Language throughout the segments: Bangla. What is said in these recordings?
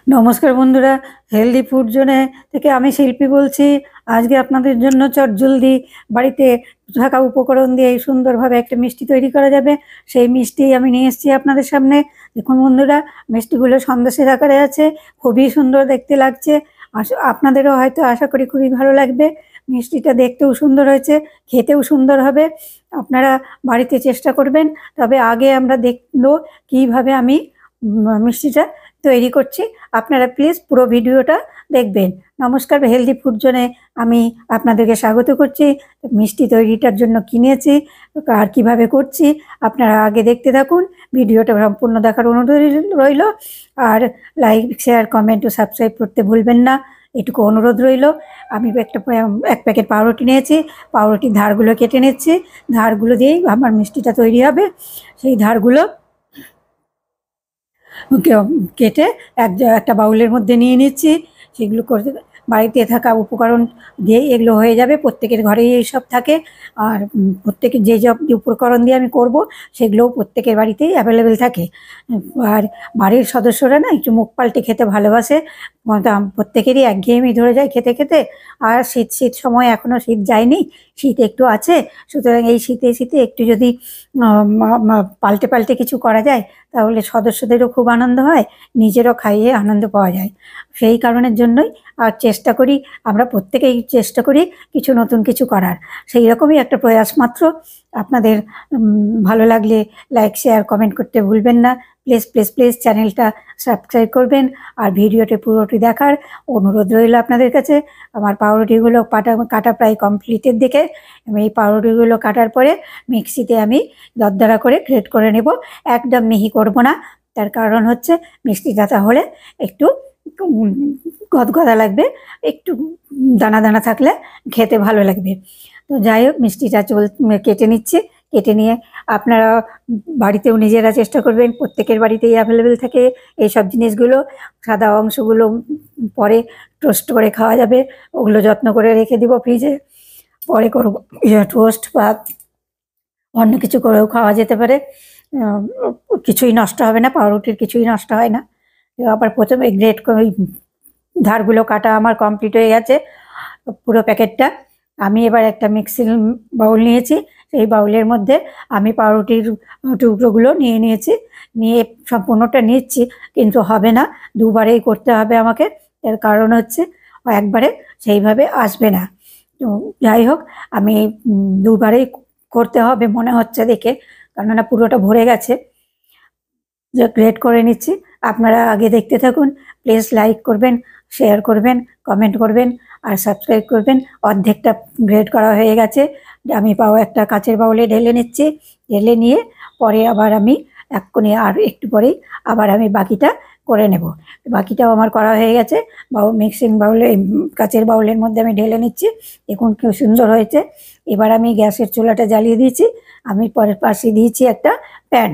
নমস্কার বন্ধুরা, হেলদি ফুড জোনে থেকে আমি শিল্পী বলছি। আজকে আপনাদের জন্য চটজলদি বাড়িতে থাকা উপকরণ দিয়ে এই সুন্দরভাবে একটা মিষ্টি তৈরি করা যাবে, সেই মিষ্টি আমি নিয়ে এসেছি আপনাদের সামনে। দেখুন বন্ধুরা, মিষ্টিগুলো সন্দেশের আকারে আছে, খুবই সুন্দর দেখতে লাগছে। আপনাদেরও হয়তো আশা করি খুবই ভালো লাগবে। মিষ্টিটা দেখতেও সুন্দর হয়েছে, খেতেও সুন্দর হবে। আপনারা বাড়িতে চেষ্টা করবেন। তবে আগে আমরা দেখবো কীভাবে আমি মিষ্টিটা তৈরি করছি। আপনারা প্লিজ পুরো ভিডিওটা দেখবেন। নমস্কার, হেলদি ফুড জোনে আমি আপনাদেরকে স্বাগত করছি। মিষ্টি তৈরিটার জন্য কিনেছি আর কিভাবে করছি আপনারা আগে দেখতে থাকুন। ভিডিওটা সম্পূর্ণ দেখার অনুরোধ রইল। আর লাইক, শেয়ার, কমেন্ট ও সাবস্ক্রাইব করতে ভুলবেন না, এটুকু অনুরোধ রইল। আমি এক প্যাকেট পাউরুটি নিয়েছি, পাউরুটির ধারগুলো কেটে নিচ্ছি। ধারগুলো দিয়েই আমার মিষ্টিটা তৈরি হবে। সেই ধারগুলো কেটে একটা বাউলের মধ্যে নিয়ে নিচ্ছি। সেগুলো করতে বাড়িতে থাকা উপকরণ দিয়ে এগুলো হয়ে যাবে। প্রত্যেকের ঘরেই এইসব থাকে। আর প্রত্যেকের যে সব উপকরণ দিয়ে আমি করব সেগুলোও প্রত্যেকের বাড়িতেই অ্যাভেলেবেল থাকে। আর বাড়ির সদস্যরা না একটু মুখ পাল্টে খেতে ভালোবাসে। প্রত্যেকেরই একঘেয়েমি ধরে যায় খেতে খেতে। আর শীত সময় এখনও শীত যায়নি, শীত একটু আছে। সুতরাং এই শীতে একটু যদি পাল্টে পাল্টে কিছু করা যায় তাহলে সদস্যদেরও খুব আনন্দ হয়, নিজেরও খাইয়ে আনন্দ পাওয়া যায়। সেই কারণের জন্যই আর চেষ্টা করি, আমরা প্রত্যেকেই চেষ্টা করি কিছু নতুন কিছু করার। সেই রকমই একটা প্রয়াস মাত্র। আপনাদের ভালো লাগলে লাইক, শেয়ার, কমেন্ট করতে ভুলবেন না। প্লিজ প্লিজ প্লিজ চ্যানেলটা সাবস্ক্রাইব করবেন। আর ভিডিওটি পুরোটি দেখার অনুরোধ রইল আপনাদের কাছে। আমার পাউরুটিগুলো কাটা প্রায় কমপ্লিটের দিকে। আমি এই পাউরুটিগুলো কাটার পরে মিক্সিতে আমি দরদরা করে গ্রেট করে নেব। একদম মিহি করব না, তার কারণ হচ্ছে মিষ্টিটা তাহলে একটু গদগদা লাগবে, একটু দানা দানা থাকলে খেতে ভালো লাগবে। তো যাই হোক, মিষ্টিটা কেটে নিচ্ছি। কেটে নিয়ে আপনারা বাড়িতেও নিজেরা চেষ্টা করবেন। প্রত্যেকের বাড়িতেই অ্যাভেলেবেল থাকে এইসব জিনিসগুলো। সাদা অংশগুলো পরে টোস্ট করে খাওয়া যাবে, ওগুলো যত্ন করে রেখে দিব ফ্রিজে। পরে করব টোস্ট বা অন্য কিছু করেও খাওয়া যেতে পারে। কিছুই নষ্ট হবে না, পাউরুটির কিছুই নষ্ট হয় না। আবার প্রথমে গ্রেট করে ধারগুলো কাটা আমার কমপ্লিট হয়ে গেছে পুরো প্যাকেটটা। আমি এবার একটা মিক্সিং বাউল নিয়েছি। সেই বাউলের মধ্যে আমি পাউরুটির টুকরোগুলো নিয়েছি। নিয়ে সম্পূর্ণটা নিচ্ছি, কিন্তু হবে না, দুবারেই করতে হবে আমাকে। এর কারণ হচ্ছে একবারে সেইভাবে আসবে না। তো যাই হোক, আমি দুবারেই করতে হবে মনে হচ্ছে দেখে, কেননা পুরোটা ভরে গেছে। যে গ্রেট করে নিচ্ছি, আপনারা আগে দেখতে থাকুন। প্লিজ লাইক করবেন, শেয়ার করবেন, কমেন্ট করবেন আর সাবস্ক্রাইব করবেন। অর্ধেকটা গ্রেট করা হয়ে গেছে। আমি একটা কাচের বাউলে ঢেলে নিচ্ছি। ঢেলে নিয়ে পরে আবার আমি এক্ষুনি আর একটু পরেই আবার আমি বাকিটা করে নেব। বাকিটাও আমার করা হয়ে গেছে। মিক্সিং বাউলে, কাচের বাউলের মধ্যে আমি ঢেলে নিচ্ছি। দেখুন খুব সুন্দর হয়েছে। এবার আমি গ্যাসের চুলাটা জ্বালিয়ে দিয়েছি। আমি পরের পাশে দিয়েছি একটা প্যান,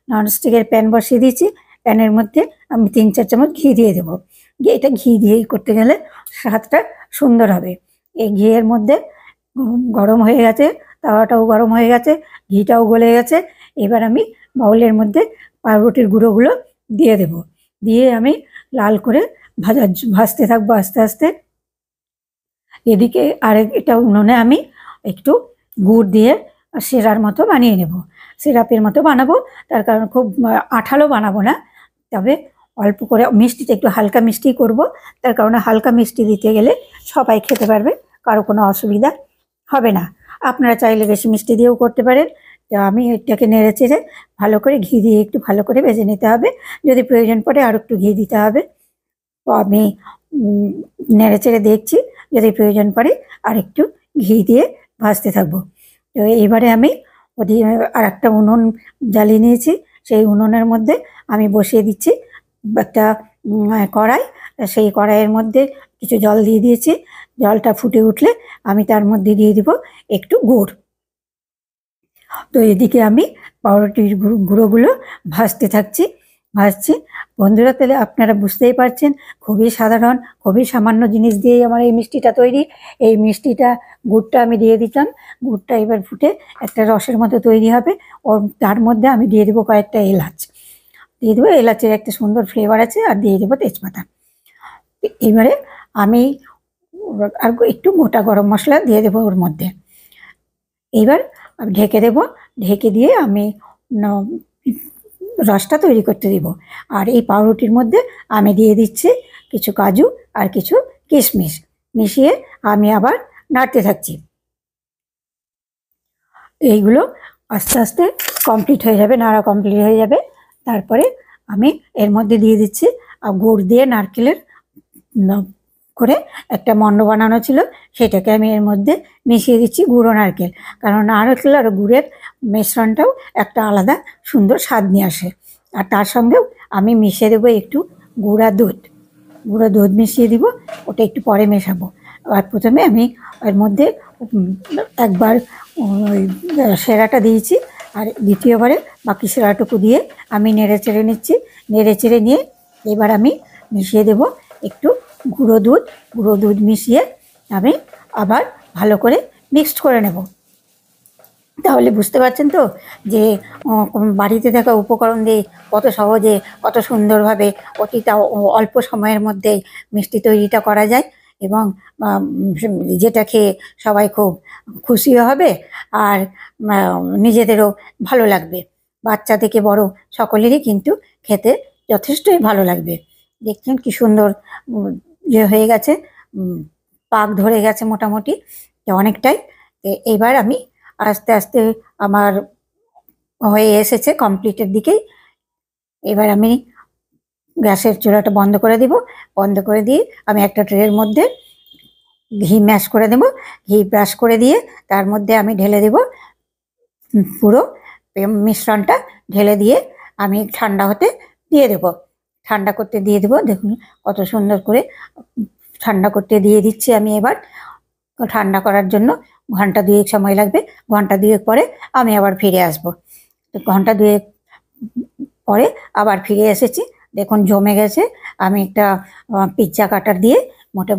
ননস্টিকের প্যান বসিয়ে দিয়েছি। প্যানের মধ্যে আমি 3-4 চামচ ঘি দিয়ে দেবো। এটা ঘি দিয়েই করতে গেলে স্বাদটা সুন্দর হবে। এই ঘিয়ের মধ্যে গরম হয়ে গেছে, তাওয়াটাও গরম হয়ে গেছে, ঘিটাও গলে গেছে। এবার আমি বাউলের মধ্যে পাউরুটির গুঁড়োগুলো দিয়ে দেব। দিয়ে আমি লাল করে ভাজতে থাকবো আস্তে আস্তে। এদিকে এটা উনুনে আমি একটু গুড় দিয়ে সিরার মতো বানিয়ে নেব, সিরাপের মতো বানাবো। তার কারণ খুব আঠালো বানাবো না, তবে অল্প করে মিষ্টিটা একটু হালকা মিষ্টি করব। তার কারণে হালকা মিষ্টি দিতে গেলে সবাই খেতে পারবে, কারো কোনো অসুবিধা হবে না। আপনারা চাইলে বেশি মিষ্টি দিয়েও করতে পারেন। তো আমি এটাকে নেড়ে চেড়ে ভালো করে ঘি দিয়ে একটু ভালো করে ভেজে নিতে হবে। যদি প্রয়োজন পড়ে আর একটু ঘি দিতে হবে। তো আমি নেড়ে চেড়ে দেখছি, যদি প্রয়োজন পড়ে আর একটু ঘি দিয়ে ভাজতে থাকবো। তো এবারে আমি ওদিকে আর একটা উনুন জ্বালিয়ে নিয়েছি। সেই উনুনের মধ্যে আমি বসিয়ে দিচ্ছি একটা কড়াই। সেই কড়াইয়ের মধ্যে কিছু জল দিয়ে দিয়েছি। জলটা ফুটে উঠলে আমি তার মধ্যে দিয়ে দিব একটু গুড়। তো এদিকে আমি পাউরুটির গুঁড়োগুলো ভাজতে থাকছি। বন্ধুরা, তাহলে আপনারা বুঝতেই পারছেন খুবই সাধারণ, খুবই সামান্য জিনিস দিয়েই আমার এই মিষ্টিটা তৈরি। এই মিষ্টিটা গুড়টা আমি দিয়ে দিতাম। গুড়টা এবার ফুটে একটা রসের মতো তৈরি হবে। তার মধ্যে আমি দিয়ে দেবো কয়েকটা এলাচ। দিয়ে দেবো, এলাচের একটা সুন্দর ফ্লেভার আছে। আর দিয়ে দেবো তেজপাতা। এবারে আমি আর একটু গোটা গরম মশলা দিয়ে দেবো ওর মধ্যে। এইবার ঢেকে দেব, ঢেকে দিয়ে আমি রসটা তৈরি করতে দিব। আর এই পাউরুটির মধ্যে আমি দিয়ে দিচ্ছি কিছু কাজু আর কিছু কিশমিশ, মিশিয়ে আমি আবার নাড়তে থাকছি। এইগুলো আস্তে আস্তে কমপ্লিট হয়ে যাবে, নাড়া কমপ্লিট হয়ে যাবে। তারপরে আমি এর মধ্যে দিয়ে দিচ্ছি গুড় দিয়ে নারকেলের করে একটা মণ্ড বানানো ছিল, সেটাকে আমি এর মধ্যে মিশিয়ে দিচ্ছি, গুঁড়ো নারকেল। কারণ নারকেল আর গুড়ের মিশ্রণটাও একটা আলাদা সুন্দর স্বাদ নিয়ে আসে। আর তার সঙ্গেও আমি মিশিয়ে দেবো একটু গুঁড়া দুধ, গুঁড়ো দুধ মিশিয়ে দিব, ওটা একটু পরে মেশাবো। আর প্রথমে আমি এর মধ্যে একবার ওই সেরাটা দিয়েছি, আর দ্বিতীয়বারে বাকি সেরাটুকু দিয়ে আমি নেড়ে চেড়ে নিচ্ছি। নেড়ে চেড়ে নিয়ে এবার আমি মিশিয়ে দেব একটু গুঁড়ো দুধ মিশিয়ে আমি আবার ভালো করে মিক্সড করে নেব। তাহলে বুঝতে পারছেন তো যে বাড়িতে থাকা উপকরণ দিয়ে কত সহজে, কত সুন্দরভাবে অতিটা অল্প সময়ের মধ্যেই মিষ্টি তৈরিটা করা যায়, এবং যেটা খেয়ে সবাই খুব খুশিও হবে আর নিজেদেরও ভালো লাগবে। বাচ্চা থেকে বড় সকলেরই কিন্তু খেতে যথেষ্টই ভালো লাগবে। দেখছেন কি সুন্দর ইয়ে হয়ে গেছে, পাক ধরে গেছে মোটামুটি অনেকটাই। এবার আমি আস্তে আস্তে আমার হয়ে এসেছে কমপ্লিটের দিকেই। এবার আমি গ্যাসের চুলাটা বন্ধ করে দিব, বন্ধ করে দিয়ে আমি একটা ট্রের মধ্যে ঘি ম্যাশ করে দেব। ঘি ব্রাশ করে দিয়ে তার মধ্যে আমি ঢেলে দেব পুরো মিশ্রণটা, ঢেলে দিয়ে আমি ঠান্ডা হতে দিয়ে দেব, ঠান্ডা করতে দিয়ে দেবো। দেখুন কত সুন্দর করে ঠান্ডা করতে দিয়ে দিচ্ছি আমি। এবার ঠান্ডা করার জন্য ঘন্টা দুয়েক সময় লাগবে, ঘন্টা দুয়েক পরে আমি আবার ফিরে আসব। ঘন্টা দুয়েক পরে আবার ফিরে এসেছি, দেখুন জমে গেছে। আমি একটা পিৎজা কাটার দিয়ে মোটা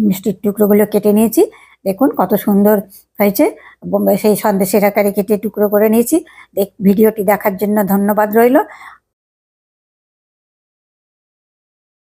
মিষ্টির টুকরোগুলো কেটে নিয়েছি, দেখুন কত সুন্দর হয়েছে। সেই সন্দেশের আকারে কেটে টুকরো করে নিয়েছি। ভিডিওটি দেখার জন্য ধন্যবাদ রইল।